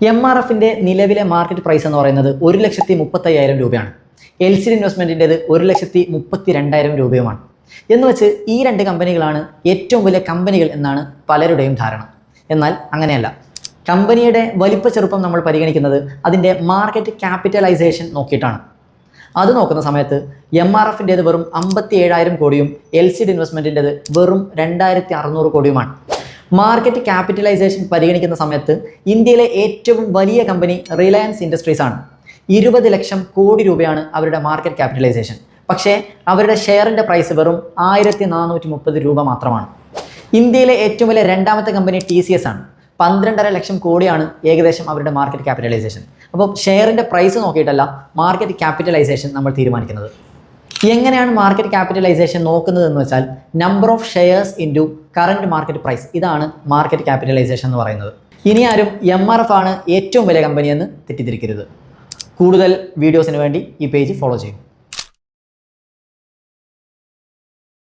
MRFിൻ്റെ നിലവിലെ market price എന്ന് പറയുന്നത് 1,35,000 രൂപയാണ്. LCD ഇൻവെസ്റ്റ്മെൻറ്റിൻ്റേത് 1,32,000 രൂപയുമാണ്. എന്ന് വെച്ച് ഈ രണ്ട് കമ്പനികളാണ് ഏറ്റവും വലിയ കമ്പനികൾ എന്നാണ് പലരുടെയും ധാരണ. എന്നാൽ അങ്ങനെയല്ല. കമ്പനിയുടെ വലിപ്പ ചെറുപ്പം നമ്മൾ പരിഗണിക്കുന്നത് അതിൻ്റെ മാർക്കറ്റ് ക്യാപിറ്റലൈസേഷൻ നോക്കിയിട്ടാണ്. അത് നോക്കുന്ന സമയത്ത് MRFിൻ്റേത് വെറും 57,000 കോടിയും LCD ഇൻവെസ്റ്റ്മെൻറ്റിൻ്റേത് വെറും 2,600 കോടിയുമാണ്. മാർക്കറ്റ് ക്യാപിറ്റലൈസേഷൻ പരിഗണിക്കുന്ന സമയത്ത് ഇന്ത്യയിലെ ഏറ്റവും വലിയ കമ്പനി റിലയൻസ് ഇൻഡസ്ട്രീസ് ആണ്. 20 ലക്ഷം കോടി രൂപയാണ് അവരുടെ മാർക്കറ്റ് ക്യാപിറ്റലൈസേഷൻ. പക്ഷേ അവരുടെ ഷെയറിൻ്റെ പ്രൈസ് വെറും 1,430 രൂപ മാത്രമാണ്. ഇന്ത്യയിലെ ഏറ്റവും വലിയ രണ്ടാമത്തെ കമ്പനി TCS ആണ്. 12.5 ലക്ഷം കോടിയാണ് ഏകദേശം അവരുടെ മാർക്കറ്റ് ക്യാപിറ്റലൈസേഷൻ. അപ്പോൾ ഷെയറിൻ്റെ പ്രൈസ് നോക്കിയിട്ടല്ല മാർക്കറ്റ് ക്യാപിറ്റലൈസേഷൻ നമ്മൾ തീരുമാനിക്കുന്നത്. എങ്ങനെയാണ് മാർക്കറ്റ് ക്യാപിറ്റലൈസേഷൻ നോക്കുന്നതെന്ന് വെച്ചാൽ number of shares into current market price. ഇതാണ് മാർക്കറ്റ് ക്യാപിറ്റലൈസേഷൻ എന്ന് പറയുന്നത്. ഇനി ആരും MRF ആണ് ഏറ്റവും വലിയ കമ്പനിയെന്ന് തെറ്റിദ്ധരിക്കരുത്. കൂടുതൽ വീഡിയോസിന് വേണ്ടി ഈ പേജ് ഫോളോ ചെയ്യും.